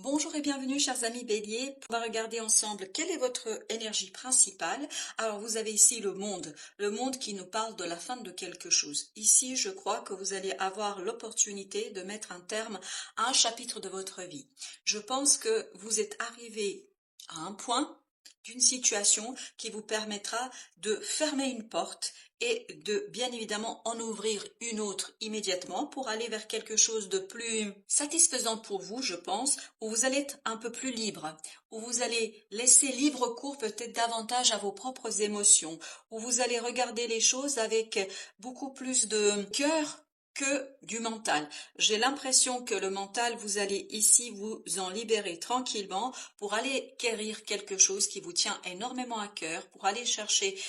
Bonjour et bienvenue chers amis Bélier, on va regarder ensemble quelle est votre énergie principale. Alors vous avez ici le monde qui nous parle de la fin de quelque chose. Ici je crois que vous allez avoir l'opportunité de mettre un terme à un chapitre de votre vie. Je pense que vous êtes arrivé à un point d'une situation qui vous permettra de fermer une porte et de bien évidemment en ouvrir une autre immédiatement pour aller vers quelque chose de plus satisfaisant pour vous, je pense, où vous allez être un peu plus libre, où vous allez laisser libre cours peut-être davantage à vos propres émotions, où vous allez regarder les choses avec beaucoup plus de cœur que du mental. J'ai l'impression que le mental, vous allez ici vous en libérer tranquillement pour aller quérir quelque chose qui vous tient énormément à cœur, pour aller chercher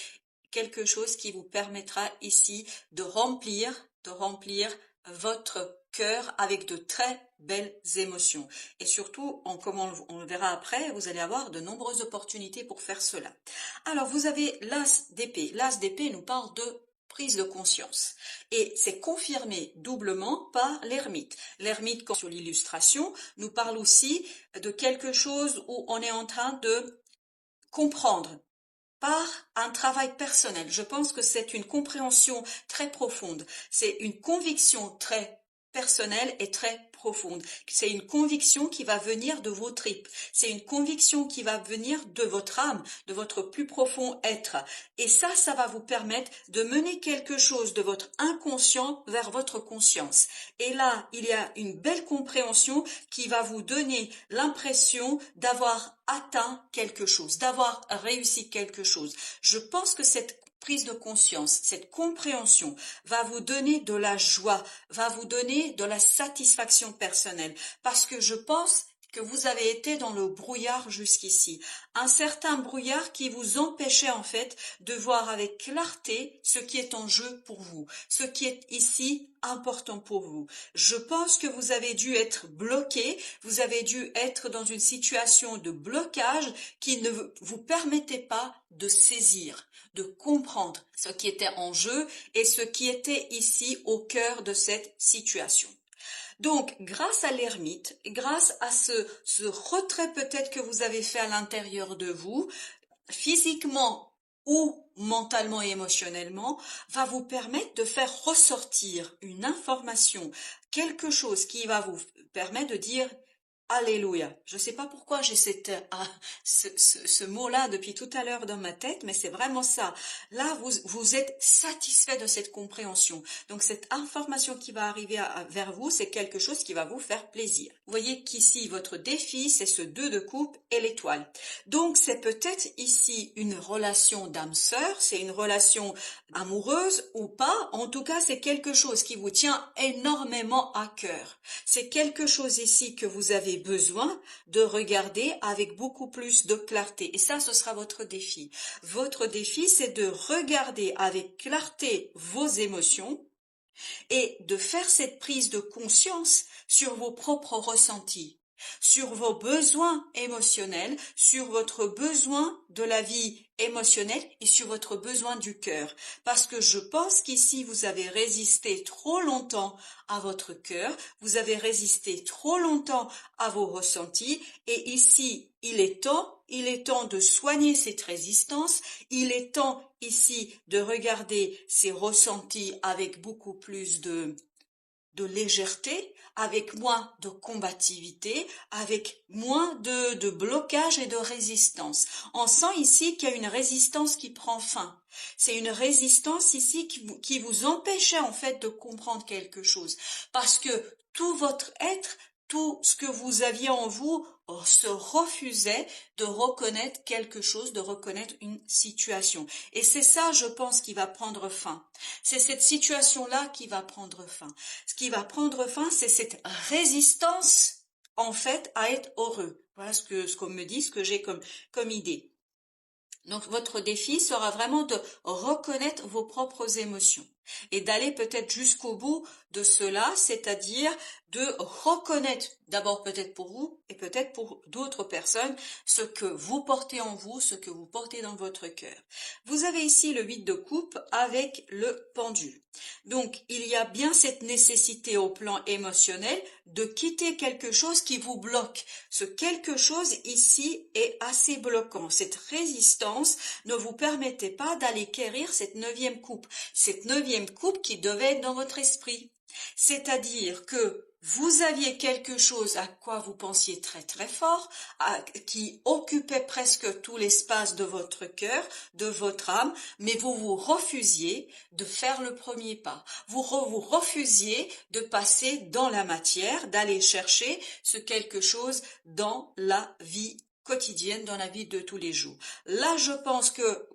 quelque chose qui vous permettra ici de remplir votre cœur avec de très belles émotions. Et surtout, comme on le verra après, vous allez avoir de nombreuses opportunités pour faire cela. Alors, vous avez l'as d'épée. L'as d'épée nous parle de prise de conscience. Et c'est confirmé doublement par l'ermite. L'ermite, sur l'illustration, nous parle aussi de quelque chose où on est en train de comprendre par un travail personnel. Je pense que c'est une compréhension très profonde. C'est une conviction très personnelle et très profonde. C'est une conviction qui va venir de vos tripes. C'est une conviction qui va venir de votre âme, de votre plus profond être. Et ça va vous permettre de mener quelque chose de votre inconscient vers votre conscience. Et là, il y a une belle compréhension qui va vous donner l'impression d'avoir atteint quelque chose, d'avoir réussi quelque chose. Je pense que cette prise de conscience, cette compréhension va vous donner de la joie, va vous donner de la satisfaction personnelle, parce que je pense que vous avez été dans le brouillard jusqu'ici, un certain brouillard qui vous empêchait en fait de voir avec clarté ce qui est en jeu pour vous, ce qui est ici important pour vous. Je pense que vous avez dû être bloqué, vous avez dû être dans une situation de blocage qui ne vous permettait pas de saisir, de comprendre ce qui était en jeu et ce qui était ici au cœur de cette situation. Donc, grâce à l'ermite, grâce à ce retrait peut-être que vous avez fait à l'intérieur de vous, physiquement ou mentalement et émotionnellement, va vous permettre de faire ressortir une information, quelque chose qui va vous permettre de dire Alléluia. Je ne sais pas pourquoi j'ai ce mot-là depuis tout à l'heure dans ma tête, mais c'est vraiment ça. Là, vous êtes satisfait de cette compréhension. Donc, cette information qui va arriver vers vous, c'est quelque chose qui va vous faire plaisir. Vous voyez qu'ici, votre défi, c'est ce 2 de coupe et l'étoile. Donc, c'est peut-être ici une relation d'âme sœur, c'est une relation amoureuse ou pas. En tout cas, c'est quelque chose qui vous tient énormément à cœur. C'est quelque chose ici que vous avez besoin de regarder avec beaucoup plus de clarté. Et ça, ce sera votre défi. Votre défi, c'est de regarder avec clarté vos émotions et de faire cette prise de conscience sur vos propres ressentis, sur vos besoins émotionnels, sur votre besoin de la vie émotionnelle et sur votre besoin du cœur. Parce que je pense qu'ici, vous avez résisté trop longtemps à votre cœur, vous avez résisté trop longtemps à vos ressentis et ici, il est temps de soigner cette résistance, il est temps ici de regarder ces ressentis avec beaucoup plus de légèreté, avec moins de combativité, avec moins de blocage et de résistance. On sent ici qu'il y a une résistance qui prend fin. C'est une résistance ici qui vous empêchait en fait de comprendre quelque chose. Parce que tout votre être, tout ce que vous aviez en vous se refusait de reconnaître quelque chose, de reconnaître une situation. Et c'est ça, je pense, qui va prendre fin. C'est cette situation-là qui va prendre fin. Ce qui va prendre fin, c'est cette résistance, en fait, à être heureux. Voilà ce qu'on me dit, ce que j'ai comme idée. Donc, votre défi sera vraiment de reconnaître vos propres émotions. et d'aller peut-être jusqu'au bout de cela, c'est-à-dire de reconnaître d'abord peut-être pour vous et peut-être pour d'autres personnes ce que vous portez en vous, ce que vous portez dans votre cœur. Vous avez ici le 8 de coupe avec le pendu. Donc il y a bien cette nécessité au plan émotionnel de quitter quelque chose qui vous bloque. Ce quelque chose ici est assez bloquant. Cette résistance ne vous permettait pas d'aller quérir cette 9e coupe. Cette 9e coupe qui devait être dans votre esprit. C'est-à-dire que vous aviez quelque chose à quoi vous pensiez très très fort, qui occupait presque tout l'espace de votre cœur, de votre âme, mais vous vous refusiez de faire le premier pas. Vous refusiez de passer dans la matière, d'aller chercher ce quelque chose dans la vie quotidienne, dans la vie de tous les jours. Là, je pense que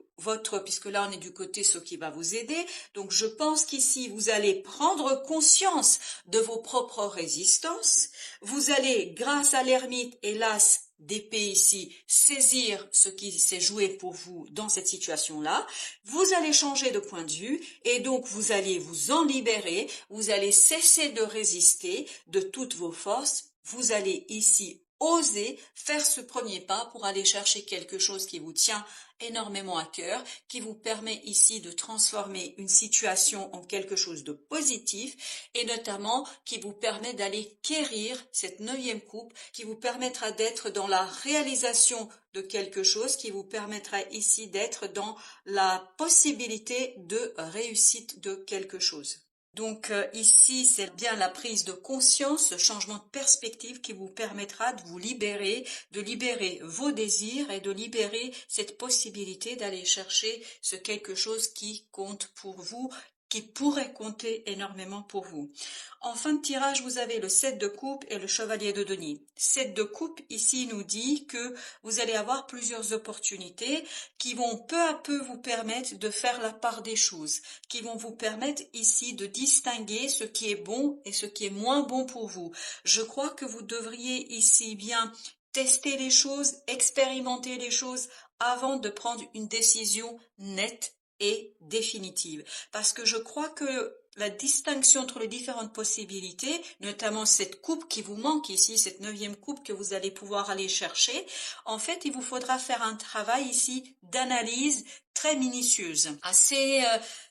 puisque là on est du côté ce qui va vous aider, donc je pense qu'ici vous allez prendre conscience de vos propres résistances, vous allez, grâce à l'ermite et l'as d'épée ici, saisir ce qui s'est joué pour vous dans cette situation-là, vous allez changer de point de vue et donc vous allez vous en libérer, vous allez cesser de résister de toutes vos forces, vous allez ici oser faire ce premier pas pour aller chercher quelque chose qui vous tient énormément à cœur, qui vous permet ici de transformer une situation en quelque chose de positif et notamment qui vous permet d'aller quérir cette 9e coupe, qui vous permettra d'être dans la réalisation de quelque chose, qui vous permettra ici d'être dans la possibilité de réussite de quelque chose. Donc ici, c'est bien la prise de conscience, ce changement de perspective qui vous permettra de vous libérer, de libérer vos désirs et de libérer cette possibilité d'aller chercher ce quelque chose qui compte pour vous, qui pourrait compter énormément pour vous. En fin de tirage, vous avez le 7 de coupe et le chevalier de denier. 7 de coupe ici nous dit que vous allez avoir plusieurs opportunités qui vont peu à peu vous permettre de faire la part des choses, qui vont vous permettre ici de distinguer ce qui est bon et ce qui est moins bon pour vous. Je crois que vous devriez ici bien tester les choses, expérimenter les choses avant de prendre une décision nette et définitive. Parce que je crois que la distinction entre les différentes possibilités, notamment cette coupe qui vous manque ici, cette 9e coupe que vous allez pouvoir aller chercher, en fait, il vous faudra faire un travail ici d'analyse très minutieuse, assez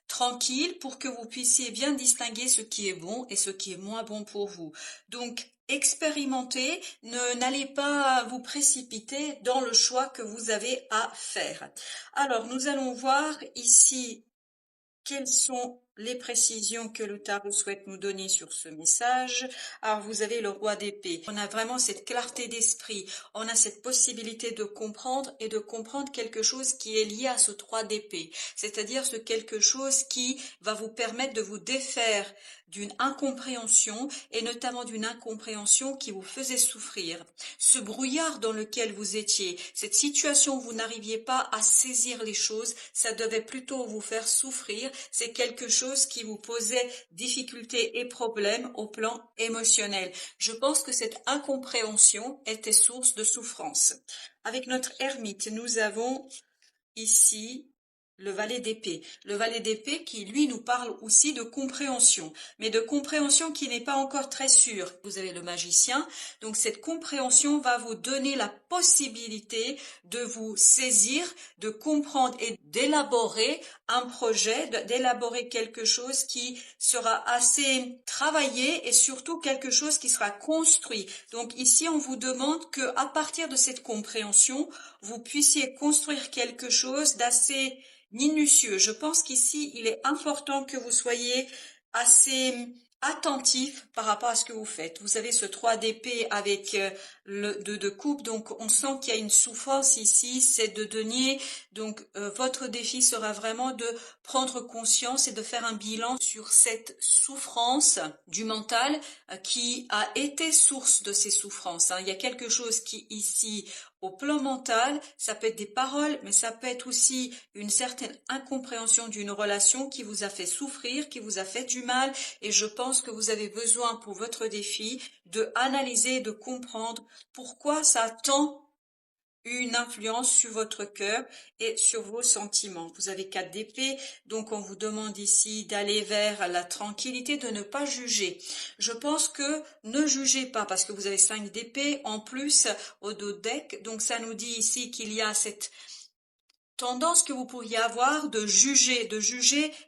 tranquille pour que vous puissiez bien distinguer ce qui est bon et ce qui est moins bon pour vous. Donc, expérimentez, n'allez pas vous précipiter dans le choix que vous avez à faire. Alors, nous allons voir ici quelles sont les précisions que le tarot souhaite nous donner sur ce message. Alors, vous avez le roi d'épée. On a vraiment cette clarté d'esprit. On a cette possibilité de comprendre et de comprendre quelque chose qui est lié à ce 3 d'épée. C'est-à-dire ce quelque chose qui va vous permettre de vous défaire d'une incompréhension et notamment d'une incompréhension qui vous faisait souffrir. Ce brouillard dans lequel vous étiez, cette situation où vous n'arriviez pas à saisir les choses, ça devait plutôt vous faire souffrir. C'est quelque chose qui vous posait difficultés et problèmes au plan émotionnel. Je pense que cette incompréhension était source de souffrance. Avec notre ermite, nous avons ici le valet d'épée. Le valet d'épée qui, lui, nous parle aussi de compréhension, mais de compréhension qui n'est pas encore très sûre. Vous avez le magicien, donc cette compréhension va vous donner la possibilité de vous saisir, de comprendre et d'élaborer un projet, d'élaborer quelque chose qui sera assez travaillé et surtout quelque chose qui sera construit. Donc ici, on vous demande que, à partir de cette compréhension, vous puissiez construire quelque chose d'assez minutieux. Je pense qu'ici, il est important que vous soyez assez attentif par rapport à ce que vous faites. Vous avez ce 3 d'épée avec le 2 de coupe, donc on sent qu'il y a une souffrance ici, c'est de denier. Donc votre défi sera vraiment de prendre conscience et de faire un bilan sur cette souffrance du mental qui a été source de ces souffrances. Il y a quelque chose qui ici, au plan mental, ça peut être des paroles, mais ça peut être aussi une certaine incompréhension d'une relation qui vous a fait souffrir, qui vous a fait du mal, et je pense que vous avez besoin pour votre défi de analyser, de comprendre pourquoi ça a tant une influence sur votre cœur et sur vos sentiments. Vous avez 4 d'épée, donc on vous demande ici d'aller vers la tranquillité, de ne pas juger. Je pense que ne jugez pas parce que vous avez 5 d'épée en plus au dos de deck, donc ça nous dit ici qu'il y a cette tendance que vous pourriez avoir de juger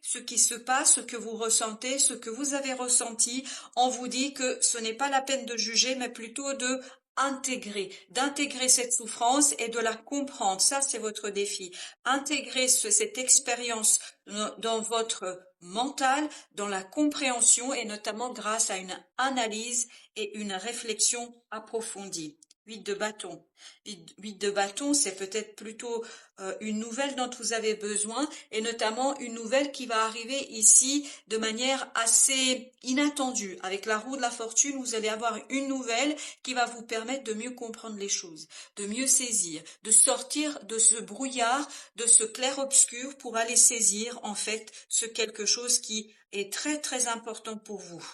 ce qui se passe, ce que vous ressentez, ce que vous avez ressenti. On vous dit que ce n'est pas la peine de juger, mais plutôt de d'intégrer cette souffrance et de la comprendre. Ça, c'est votre défi. Intégrer cette expérience dans votre mental, dans la compréhension et notamment grâce à une analyse et une réflexion approfondie. 8 de bâton. 8 de bâton, c'est peut-être plutôt une nouvelle dont vous avez besoin et notamment une nouvelle qui va arriver ici de manière assez inattendue. Avec la roue de la fortune, vous allez avoir une nouvelle qui va vous permettre de mieux comprendre les choses, de mieux saisir, de sortir de ce brouillard, de ce clair-obscur pour aller saisir en fait ce quelque chose qui est très très important pour vous.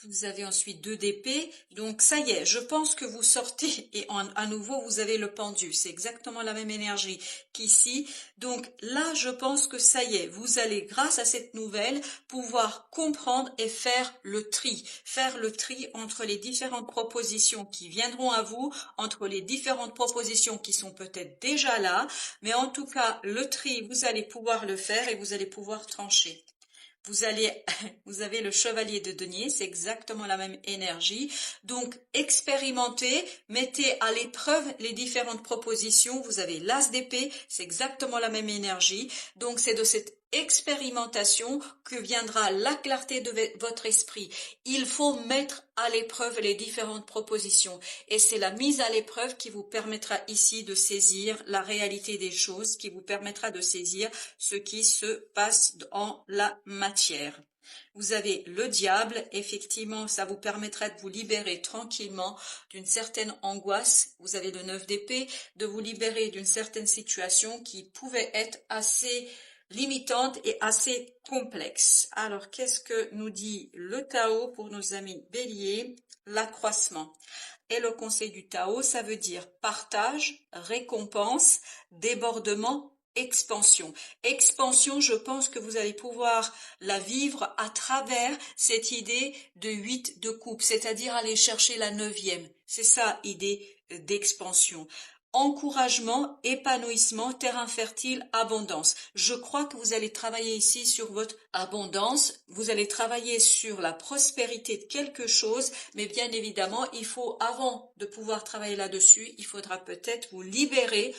Vous avez ensuite 2 d'épée, donc ça y est, je pense que vous sortez et à nouveau vous avez le pendu, c'est exactement la même énergie qu'ici, donc là je pense que ça y est, vous allez grâce à cette nouvelle pouvoir comprendre et faire le tri entre les différentes propositions qui viendront à vous, entre les différentes propositions qui sont peut-être déjà là, mais en tout cas le tri vous allez pouvoir le faire et vous allez pouvoir trancher. Vous avez le chevalier de denier, c'est exactement la même énergie. Donc, expérimentez, mettez à l'épreuve les différentes propositions. Vous avez l'as d'épée, c'est exactement la même énergie. Donc, c'est de cette expérimentation que viendra la clarté de votre esprit. Il faut mettre à l'épreuve les différentes propositions et c'est la mise à l'épreuve qui vous permettra ici de saisir la réalité des choses, qui vous permettra de saisir ce qui se passe en la matière. Vous avez le diable, effectivement, ça vous permettra de vous libérer tranquillement d'une certaine angoisse. Vous avez le 9 d'épée, de vous libérer d'une certaine situation qui pouvait être assez limitante et assez complexe. Alors, qu'est-ce que nous dit le Tao pour nos amis béliers? L'accroissement. Et le conseil du Tao, ça veut dire partage, récompense, débordement, expansion. Expansion, je pense que vous allez pouvoir la vivre à travers cette idée de 8 de coupe, c'est-à-dire aller chercher la 9e. C'est ça, idée d'expansion. Encouragement, épanouissement, terrain fertile, abondance. Je crois que vous allez travailler ici sur votre abondance, vous allez travailler sur la prospérité de quelque chose, mais bien évidemment, il faut, avant de pouvoir travailler là-dessus, il faudra peut-être vous libérer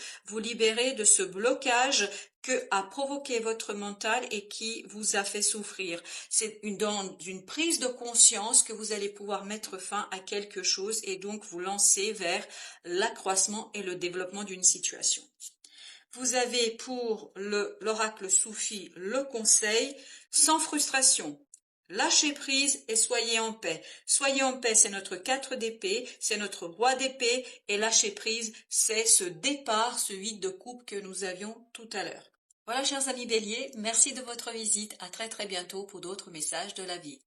de ce blocage que a provoqué votre mental et qui vous a fait souffrir. C'est dans une prise de conscience que vous allez pouvoir mettre fin à quelque chose et donc vous lancer vers l'accroissement et le développement d'une situation. Vous avez pour l'oracle soufi le conseil, sans frustration. Lâchez prise et soyez en paix. Soyez en paix, c'est notre 4 d'épée, c'est notre roi d'épée, et lâcher prise, c'est ce départ, ce 8 de coupe que nous avions tout à l'heure. Voilà, chers amis béliers, merci de votre visite. À très très bientôt pour d'autres messages de la vie.